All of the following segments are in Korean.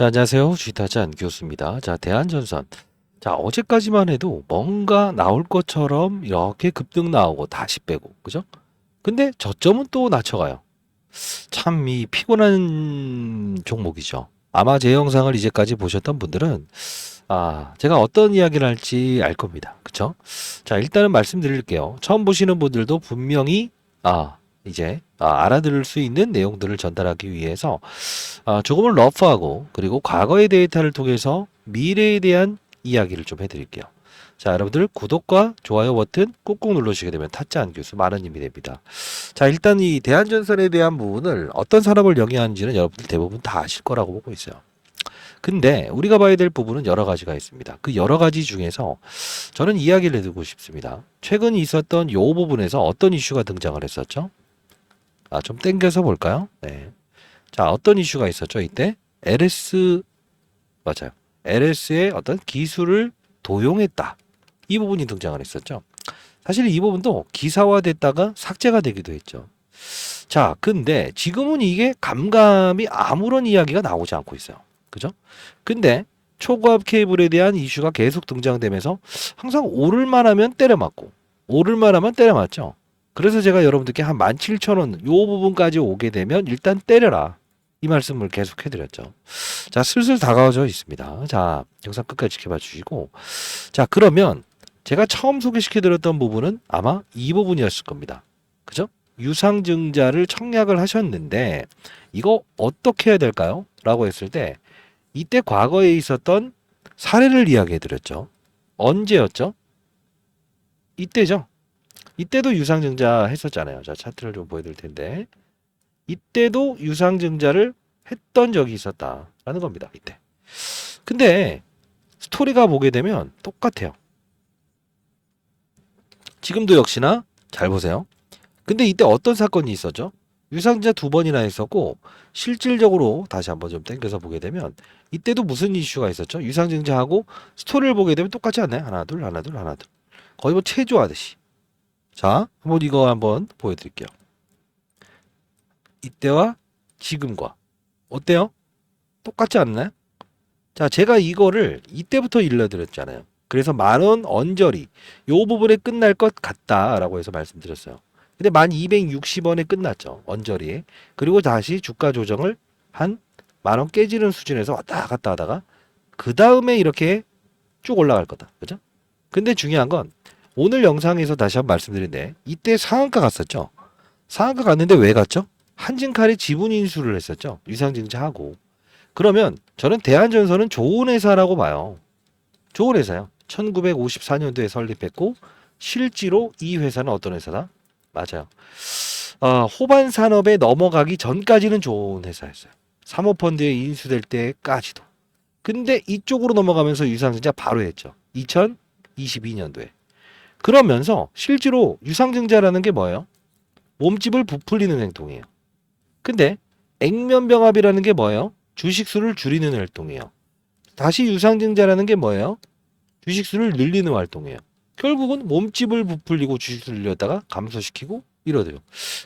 자, 안녕하세요. 주식타자 안교수입니다. 자, 대한전선. 자, 어제까지만 해도 뭔가 나올 것처럼 이렇게 급등 나오고 다시 빼고, 그죠? 근데 저점은 또 낮춰가요. 참 이 피곤한 종목이죠. 아마 제 영상을 이제까지 보셨던 분들은 제가 어떤 이야기를 할지 알 겁니다. 그쵸? 자, 일단은 말씀드릴게요. 처음 보시는 분들도 분명히 이제 알아들을 수 있는 내용들을 전달하기 위해서 조금은 러프하고 그리고 과거의 데이터를 통해서 미래에 대한 이야기를 좀 해드릴게요. 자, 여러분들 구독과 좋아요 버튼 꾹꾹 눌러주시게 되면 타짜 안 교수 많은 힘이 됩니다. 자, 일단 이 대한전선에 대한 부분을 어떤 산업을 영위하는지는 여러분들 대부분 다 아실 거라고 보고 있어요. 근데 우리가 봐야 될 부분은 여러 가지가 있습니다. 그 여러 가지 중에서 저는 이야기를 해두고 싶습니다. 최근 있었던 요 부분에서 어떤 이슈가 등장을 했었죠? 좀 땡겨서 볼까요? 네. 자, 어떤 이슈가 있었죠? 이때 맞아요. LS의 어떤 기술을 도용했다. 이 부분이 등장을 했었죠. 사실 이 부분도 기사화됐다가 삭제가 되기도 했죠. 자, 근데 지금은 이게 감감이 아무런 이야기가 나오지 않고 있어요. 그죠? 근데 초고압 케이블에 대한 이슈가 계속 등장되면서 항상 오를만 하면 때려맞고 오를만 하면 때려맞죠. 그래서 제가 여러분들께 한 17,000원 요 부분까지 오게 되면 일단 때려라. 이 말씀을 계속 해드렸죠. 자, 슬슬 다가와져 있습니다. 자, 영상 끝까지 지켜봐 주시고. 자, 그러면 제가 처음 소개시켜드렸던 부분은 아마 이 부분이었을 겁니다. 그죠? 유상증자를 청약을 하셨는데 이거 어떻게 해야 될까요? 라고 했을 때 이때 과거에 있었던 사례를 이야기해 드렸죠. 언제였죠? 이때죠. 이때도 유상증자 했었잖아요. 자, 차트를 좀 보여드릴 텐데 이때도 유상증자를 했던 적이 있었다라는 겁니다. 이때. 근데 스토리가 보게 되면 똑같아요. 지금도 역시나 잘 보세요. 근데 이때 어떤 사건이 있었죠? 유상증자 2번이나 했었고 실질적으로 다시 한번 좀 땡겨서 보게 되면 이때도 무슨 이슈가 있었죠? 유상증자하고 스토리를 보게 되면 똑같지 않나요? 하나 둘 하나 둘 하나 둘. 거의 뭐 체조하듯이. 자, 한번 이거 한번 보여드릴게요. 이때와 지금과 어때요? 똑같지 않나요? 자, 제가 이거를 이때부터 일러드렸잖아요. 그래서 10,000원 언저리 요 부분에 끝날 것 같다라고 해서 말씀드렸어요. 근데 1260원에 끝났죠. 언저리에. 그리고 다시 주가 조정을 한 10,000원 깨지는 수준에서 왔다 갔다 하다가 그 다음에 이렇게 쭉 올라갈 거다. 그죠? 근데 중요한 건 오늘 영상에서 다시 한번 말씀드린데 이때 상한가 갔었죠. 상한가 갔는데 왜 갔죠? 한진칼이 지분 인수를 했었죠. 유상증자하고. 그러면 저는 대한전선은 좋은 회사라고 봐요. 좋은 회사요. 1954년도에 설립했고 실제로 이 회사는 어떤 회사다? 맞아요. 호반 산업에 넘어가기 전까지는 좋은 회사였어요. 사모펀드에 인수될 때까지도. 근데 이쪽으로 넘어가면서 유상증자 바로 했죠. 2022년도에. 그러면서 실제로 유상증자라는 게 뭐예요? 몸집을 부풀리는 행동이에요. 근데 액면병합이라는 게 뭐예요? 주식수를 줄이는 활동이에요. 다시 유상증자라는 게 뭐예요? 주식수를 늘리는 활동이에요. 결국은 몸집을 부풀리고 주식수를 늘렸다가 감소시키고 이러대요.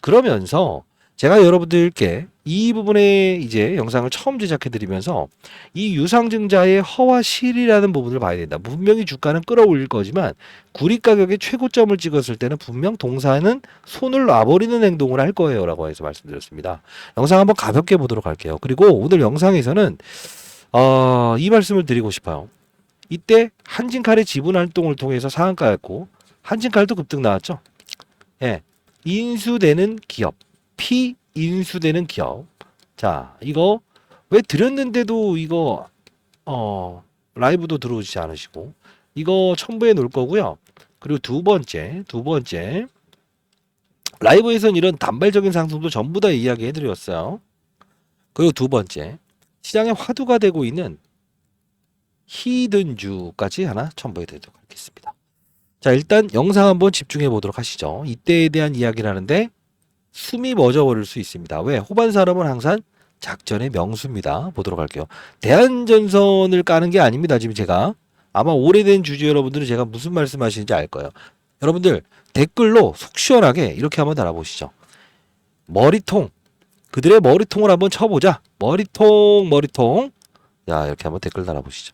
그러면서 제가 여러분들께 이 부분에 이제 영상을 처음 제작해드리면서 이 유상증자의 허와 실이라는 부분을 봐야 된다. 분명히 주가는 끌어올릴 거지만 구리 가격의 최고점을 찍었을 때는 분명 동사는 손을 놔버리는 행동을 할 거예요 라고 해서 말씀드렸습니다. 영상 한번 가볍게 보도록 할게요. 그리고 오늘 영상에서는 이 말씀을 드리고 싶어요. 이때 한진칼의 지분 활동을 통해서 상한가였고 한진칼도 급등 나왔죠. 예, 인수되는 기업, 피인수되는 기업. 자, 이거 왜 드렸는데도 이거 라이브도 들어오지 않으시고 이거 첨부해 놓을 거고요. 그리고 두 번째 라이브에서는 이런 단발적인 상승도 전부 다 이야기해 드렸어요. 그리고 두 번째 시장에 화두가 되고 있는 히든주까지 하나 첨부해 드리도록 하겠습니다. 자, 일단 영상 한번 집중해 보도록 하시죠. 이때에 대한 이야기를 하는데 숨이 멎어버릴 수 있습니다. 왜? 호반 산업은 항상 작전의 명수입니다. 보도록 할게요. 대한전선을 까는 게 아닙니다. 지금 제가 아마 오래된 주주 여러분들은 제가 무슨 말씀하시는지 알 거예요. 여러분들 댓글로 속 시원하게 이렇게 한번 달아보시죠. 머리통, 그들의 머리통을 한번 쳐보자. 머리통 야, 이렇게 한번 댓글 달아보시죠.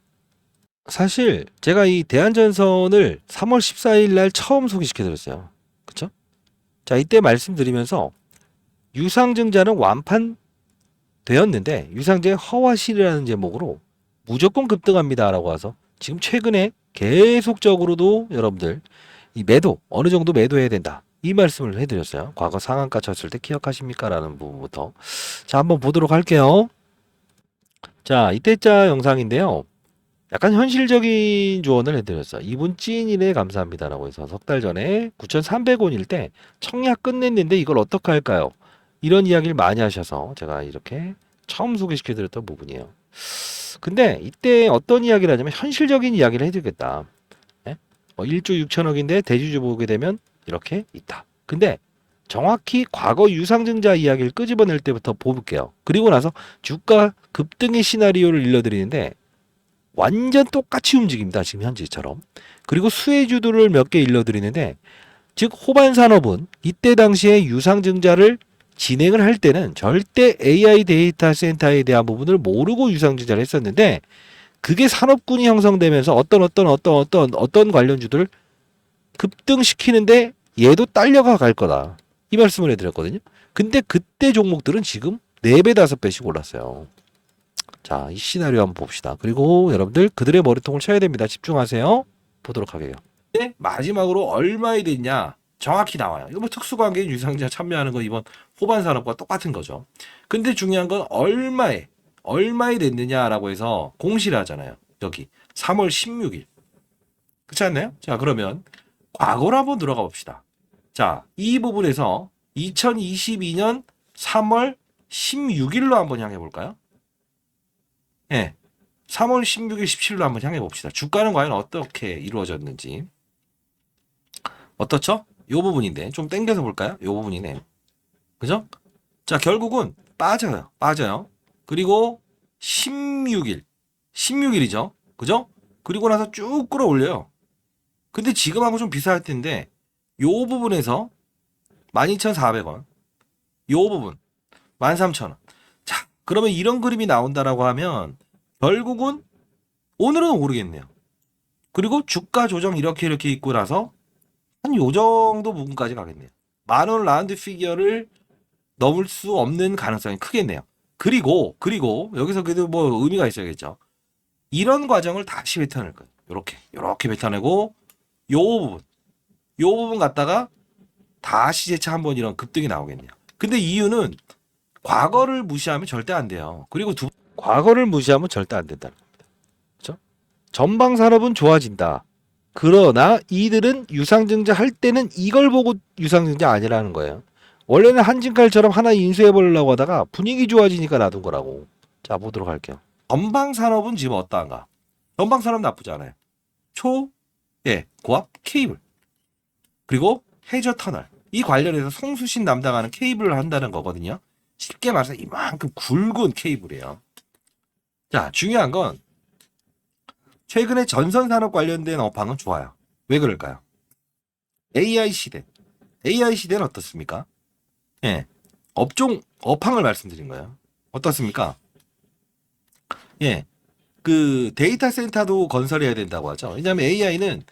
사실 제가 이 대한전선을 3월 14일 날 처음 소개시켜드렸어요. 그쵸? 자, 이때 말씀드리면서 유상증자는 완판되었는데 유상증의 허와실이라는 제목으로 무조건 급등합니다라고 해서 지금 최근에 계속적으로도 여러분들 이 매도 어느 정도 매도해야 된다 이 말씀을 해드렸어요. 과거 상한가 쳤을 때 기억하십니까? 라는 부분부터 자 한번 보도록 할게요. 자 이때자 영상인데요. 약간 현실적인 조언을 해드렸어요. 이분 찐이네 감사합니다라고 해서 석 달 전에 9,300원일 때 청약 끝냈는데 이걸 어떻게 할까요? 이런 이야기를 많이 하셔서 제가 이렇게 처음 소개시켜드렸던 부분이에요. 근데 이때 어떤 이야기를 하냐면 현실적인 이야기를 해드리겠다. 예? 1조 6천억인데 대주주 보게 되면 이렇게 있다. 근데 정확히 과거 유상증자 이야기를 끄집어낼 때부터 볼게요. 그리고 나서 주가 급등의 시나리오를 일러드리는데 완전 똑같이 움직입니다. 지금 현재처럼. 그리고 수혜주들을 몇 개 일러드리는데 즉 호반 산업은 이때 당시에 유상증자를 진행을 할 때는 절대 AI 데이터 센터에 대한 부분을 모르고 유상증자를 했었는데 그게 산업군이 형성되면서 어떤 관련주들을 급등시키는데 얘도 딸려가 갈 거다. 이 말씀을 해드렸거든요. 근데 그때 종목들은 지금 4배, 5배씩 올랐어요. 자, 이 시나리오 한번 봅시다. 그리고 여러분들 그들의 머리통을 쳐야 됩니다. 집중하세요. 보도록 하게요. 네, 마지막으로 얼마에 됐냐? 정확히 나와요. 이거 뭐 특수관계인 유상증자 참여하는 거 이번 호반 산업과 똑같은 거죠. 근데 중요한 건 얼마에 됐느냐라고 해서 공시를 하잖아요. 여기 3월 16일. 그렇지 않나요? 자, 그러면 과거로 한번 들어가 봅시다. 자, 이 부분에서 2022년 3월 16일로 한번 향해 볼까요? 예. 3월 16일, 17일로 한번 향해 봅시다. 주가는 과연 어떻게 이루어졌는지. 어떻죠? 요 부분인데 좀 땡겨서 볼까요? 요 부분이네. 그죠? 자, 결국은 빠져요. 그리고 16일이죠. 그죠? 그리고 나서 쭉 끌어올려요. 근데 지금하고 좀 비슷할 텐데 요 부분에서 12,400원, 요 부분 13,000원. 자, 그러면 이런 그림이 나온다라고 하면 결국은 오늘은 오르겠네요. 그리고 주가 조정 이렇게 있고 나서 한 요 정도 부분까지 가겠네요. 10,000원 라운드 피겨를 넘을 수 없는 가능성이 크겠네요. 그리고 여기서 그래도 뭐 의미가 있어야겠죠. 이런 과정을 다시 뱉어낼 거예요. 요렇게 뱉어내고 요 부분 갖다가 다시 재차 한번 이런 급등이 나오겠네요. 근데 이유는 과거를 무시하면 절대 안 돼요. 그리고 과거를 무시하면 절대 안 된다는 겁니다. 그렇죠? 전방 산업은 좋아진다. 그러나 이들은 유상증자 할 때는 이걸 보고 유상증자 아니라는 거예요. 원래는 한진칼처럼 하나 인수해 보려고 하다가 분위기 좋아지니까 놔둔 거라고. 자, 보도록 할게요. 전방 산업은 지금 어떠한가? 전방 산업 나쁘지 않아요. 고압 케이블. 그리고 해저 터널. 이 관련해서 송수신 담당하는 케이블을 한다는 거거든요. 쉽게 말해서 이만큼 굵은 케이블이에요. 자, 중요한 건 최근에 전선산업 관련된 업황은 좋아요. 왜 그럴까요? AI 시대. AI 시대는 어떻습니까? 예. 업황을 말씀드린 거예요. 어떻습니까? 예. 그 데이터 센터도 건설해야 된다고 하죠. 왜냐하면 AI는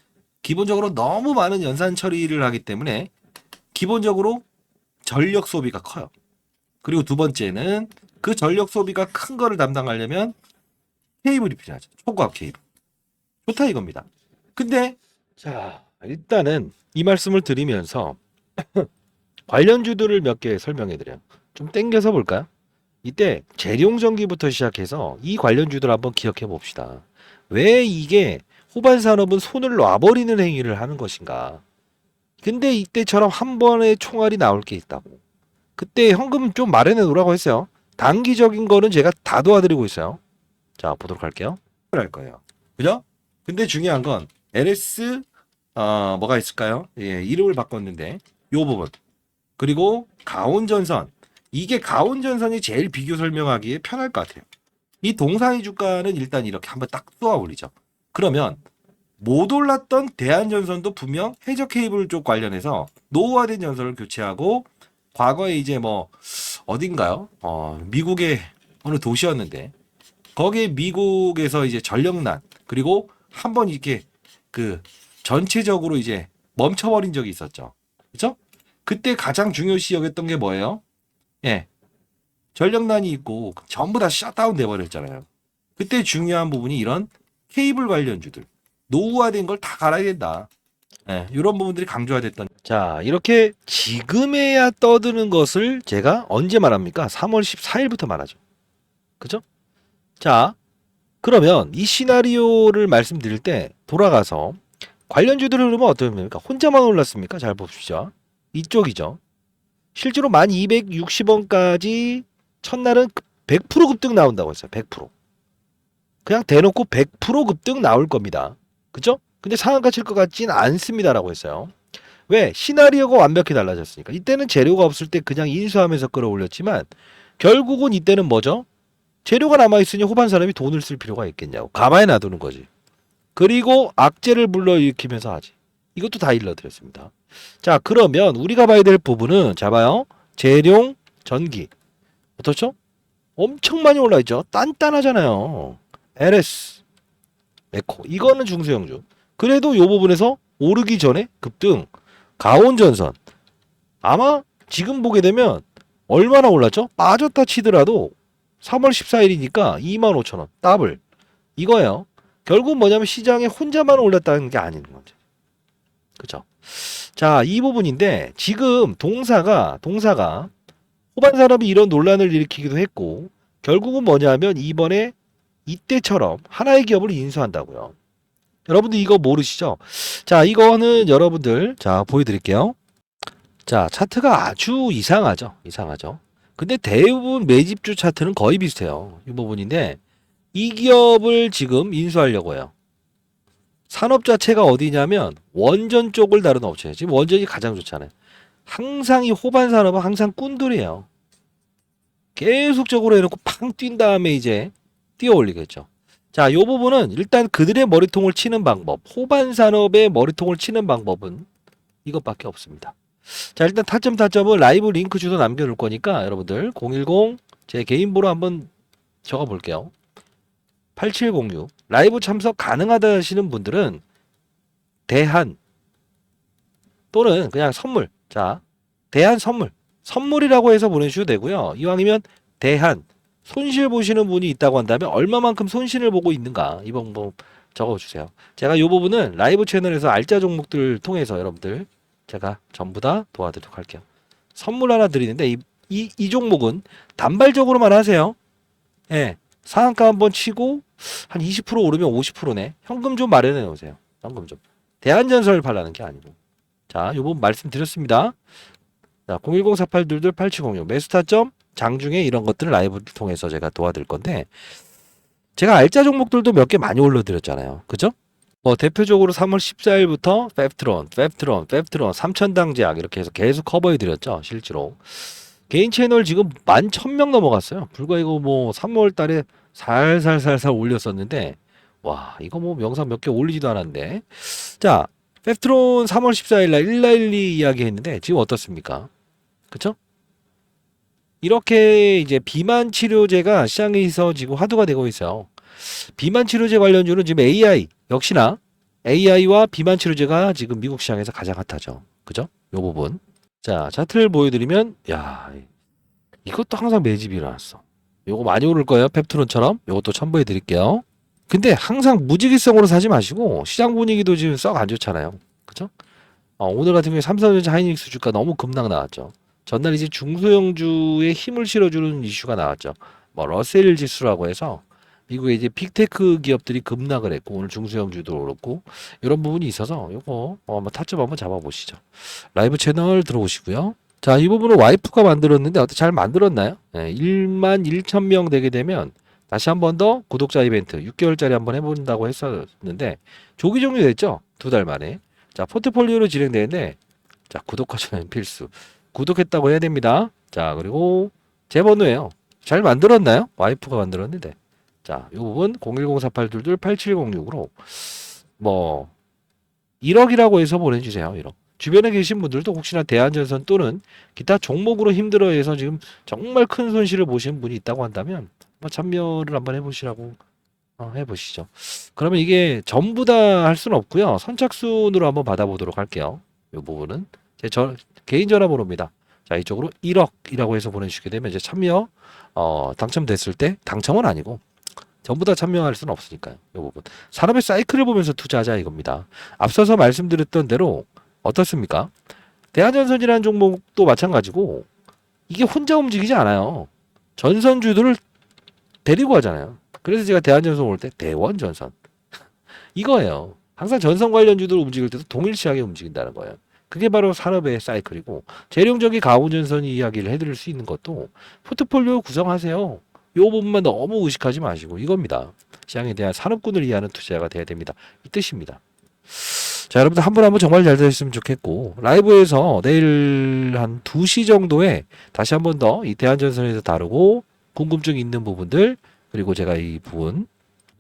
기본적으로 너무 많은 연산 처리를 하기 때문에 기본적으로 전력 소비가 커요. 그리고 두 번째는 그 전력 소비가 큰 거를 담당하려면 케이블이 필요하죠. 초고압 케이블. 좋다 이겁니다. 근데 자, 일단은 이 말씀을 드리면서 관련주들을 몇 개 설명해 드려요. 좀 땡겨서 볼까요? 이때 재룡전기부터 시작해서 이 관련주들 한번 기억해 봅시다. 왜 이게 호반 산업은 손을 놔버리는 행위를 하는 것인가? 근데 이때처럼 한 번에 총알이 나올 게 있다고. 그때 현금 좀 마련해 놓으라고 했어요. 단기적인 거는 제가 다 도와드리고 있어요. 자, 보도록 할게요. 할 거예요. 그죠? 근데 중요한 건 LS 뭐가 있을까요? 예, 이름을 바꿨는데 요 부분. 그리고 가온전선. 이게 가온전선이 제일 비교 설명하기에 편할 것 같아요. 이 동사의 주가는 일단 이렇게 한번 딱 쏘아 올리죠. 그러면 못 올랐던 대한전선도 분명 해저 케이블 쪽 관련해서 노후화된 전선을 교체하고 과거에 이제 뭐 어딘가요? 미국의 어느 도시였는데 거기에 미국에서 이제 전력난 그리고 한번 이렇게 그 전체적으로 이제 멈춰버린 적이 있었죠. 그렇죠? 그때 가장 중요시 여겼던 게 뭐예요? 예. 전력난이 있고 전부 다 셧다운 돼 버렸잖아요. 그때 중요한 부분이 이런 케이블 관련주들 노후화된 걸 다 갈아야 된다. 예, 이런 부분들이 강조화됐던. 자, 이렇게 지금에야 떠드는 것을 제가 언제 말합니까? 3월 14일부터 말하죠. 그죠? 자, 그러면 이 시나리오를 말씀드릴 때 돌아가서 관련주들 흐름은 어떻습니까? 혼자만 올랐습니까? 잘 봅시다. 이쪽이죠. 실제로 1260원까지 첫날은 100% 급등 나온다고 했어요. 100%. 그냥 대놓고 100% 급등 나올 겁니다. 그죠? 근데 상한가 칠 것 같진 않습니다라고 했어요. 왜? 시나리오가 완벽히 달라졌으니까. 이때는 재료가 없을 때 그냥 인수하면서 끌어올렸지만 결국은 이때는 뭐죠? 재료가 남아있으니 호반 사람이 돈을 쓸 필요가 있겠냐고. 가만히 놔두는 거지. 그리고 악재를 불러일으키면서 하지. 이것도 다 일러드렸습니다. 자, 그러면 우리가 봐야 될 부분은 자 봐요. 재룡, 전기. 어떻죠? 엄청 많이 올라있죠. 단단하잖아요. LS, 에코. 이거는 중소형주. 그래도 이 부분에서 오르기 전에 급등. 가온전선. 아마 지금 보게 되면 얼마나 올랐죠? 빠졌다 치더라도 3월 14일이니까 25,000원. 더블. 이거예요. 결국 뭐냐면 시장에 혼자만 올랐다는 게 아닌 거죠. 그죠? 자, 이 부분인데 지금 동사가 호반 산업이 이런 논란을 일으키기도 했고 결국은 뭐냐면 이번에 이때처럼 하나의 기업을 인수한다고요. 여러분들 이거 모르시죠? 자, 이거는 여러분들 자 보여드릴게요. 자, 차트가 아주 이상하죠. 근데 대부분 매집주 차트는 거의 비슷해요. 이 부분인데 이 기업을 지금 인수하려고 해요. 산업 자체가 어디냐면 원전 쪽을 다루는 업체예요. 지금 원전이 가장 좋잖아요. 항상 이 호반 산업은 항상 꾼돌이에요. 계속적으로 해놓고 팡 뛴 다음에 이제 뛰어 올리겠죠. 자, 요 부분은 일단 그들의 머리통을 치는 방법, 호반 산업의 머리통을 치는 방법은 이것밖에 없습니다. 자, 일단 타점은 라이브 링크 주소 남겨놓을 거니까 여러분들 010 제 개인번호 한번 적어 볼게요. 8706 라이브 참석 가능하다 하시는 분들은 대한 또는 그냥 선물. 자, 대한 선물이라고 해서 보내주셔도 되고요. 이왕이면 대한 손실 보시는 분이 있다고 한다면 얼마만큼 손실을 보고 있는가 이 방법 적어주세요. 제가 이 부분은 라이브 채널에서 알짜 종목들 통해서 여러분들 제가 전부 다 도와드리도록 할게요. 선물 하나 드리는데 이 종목은 단발적으로만 하세요. 예, 상한가 한번 치고 한 20% 오르면 50%네. 현금 좀 마련해 놓으세요. 현금 좀. 대한전설 팔라는 게 아니고. 자, 요 부분 말씀드렸습니다. 자, 010-4822-8706 매수타점 장중에 이런 것들을 라이브를 통해서 제가 도와드릴 건데 제가 알짜 종목들도 몇 개 많이 올려드렸잖아요. 그죠? 뭐 대표적으로 3월 14일부터 펩트론 3000당 제약 이렇게 해서 계속 커버해드렸죠. 실제로. 개인 채널 지금 11,000명 넘어갔어요. 불과 이거 뭐 3월 달에 살살살살 올렸었는데 와 이거 뭐 영상 몇 개 올리지도 않았는데 자 펩트론 3월 14일날 1412 이야기 했는데 지금 어떻습니까? 그쵸? 이렇게 이제 비만 치료제가 시장에서 지금 화두가 되고 있어요. 비만 치료제 관련주는 지금 AI 역시나 AI와 비만 치료제가 지금 미국 시장에서 가장 핫하죠. 그죠? 요 부분. 자, 차트를 보여드리면 야 이것도 항상 매집이 일어났어. 요거 많이 오를 거예요. 펩트론처럼. 요것도 첨부해 드릴게요. 근데 항상 무지기성으로 사지 마시고 시장 분위기도 지금 썩 안 좋잖아요. 그죠? 오늘 같은 경우에 삼성전자 하이닉스 주가 너무 급락 나왔죠. 전날 이제 중소형주에 힘을 실어주는 이슈가 나왔죠. 뭐 러셀 지수라고 해서 미국의 이제 빅테크 기업들이 급락을 했고 오늘 중소형주도 그렇고 이런 부분이 있어서 요거 한번 타점 한번 잡아보시죠. 라이브 채널 들어오시고요. 자, 이 부분은 와이프가 만들었는데 어떻게 잘 만들었나요? 네, 11,000명 되게 되면 다시 한 번 더 구독자 이벤트 6개월짜리 한번 해본다고 했었는데 조기 종료됐죠? 2달 만에. 자, 포트폴리오로 진행되는데 자, 구독과 좋아요 필수. 구독했다고 해야 됩니다. 자, 그리고 제 번호예요. 잘 만들었나요? 와이프가 만들었는데. 자, 이 부분 010-4822-8706으로 뭐 1억이라고 해서 보내주세요. 1억. 주변에 계신 분들도 혹시나 대한전선 또는 기타 종목으로 힘들어해서 지금 정말 큰 손실을 보시는 분이 있다고 한다면 한번 참여를 한번 해보시라고 해보시죠. 그러면 이게 전부 다 할 수는 없고요. 선착순으로 한번 받아보도록 할게요. 이 부분은 제 개인 전화번호입니다. 자, 이쪽으로 1억이라고 해서 보내주시게 되면 이제 참여 당첨됐을 때 당첨은 아니고 전부 다 참여할 수는 없으니까요. 이 부분 산업의 사이클을 보면서 투자하자 이겁니다. 앞서서 말씀드렸던 대로 어떻습니까? 대한전선이라는 종목도 마찬가지고 이게 혼자 움직이지 않아요. 전선주들을 데리고 하잖아요. 그래서 제가 대한전선 올 때 대원전선 이거예요. 항상 전선 관련주들 움직일 때도 동일시하게 움직인다는 거예요. 그게 바로 산업의 사이클이고 재룡적인 가오전선 이야기를 해드릴 수 있는 것도 포트폴리오 구성하세요. 이 부분만 너무 의식하지 마시고 이겁니다. 시장에 대한 산업군을 이해하는 투자가 돼야 됩니다. 이 뜻입니다. 자, 여러분들 한 분 한 분 정말 잘 되셨으면 좋겠고 라이브에서 내일 한 2시 정도에 다시 한 번 더 이 대한전선에서 다루고 궁금증이 있는 부분들 그리고 제가 이 부분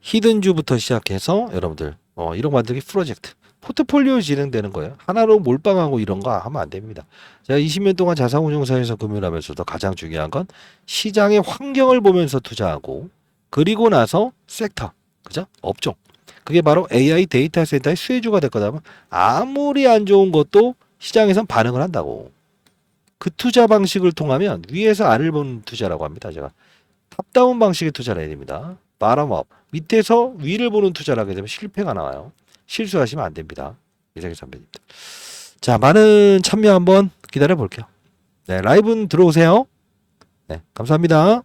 히든주부터 시작해서 여러분들 1억 만들기 프로젝트 포트폴리오 진행되는 거예요. 하나로 몰빵하고 이런 거 하면 안 됩니다. 제가 20년 동안 자산운용사에서 금융하면서도 가장 중요한 건 시장의 환경을 보면서 투자하고 그리고 나서 섹터, 그죠? 업종. 그게 바로 AI 데이터 센터의 수혜주가 될 거다. 아무리 안 좋은 것도 시장에선 반응을 한다고. 그 투자 방식을 통하면 위에서 아래를 보는 투자라고 합니다. 제가 탑다운 방식의 투자를 해야 됩니다. 바람업 밑에서 위를 보는 투자를 하게 되면 실패가 나와요. 실수하시면 안 됩니다. 이상희 선배님들. 자, 많은 참여 한번 기다려 볼게요. 네, 라이브는 들어오세요. 네, 감사합니다.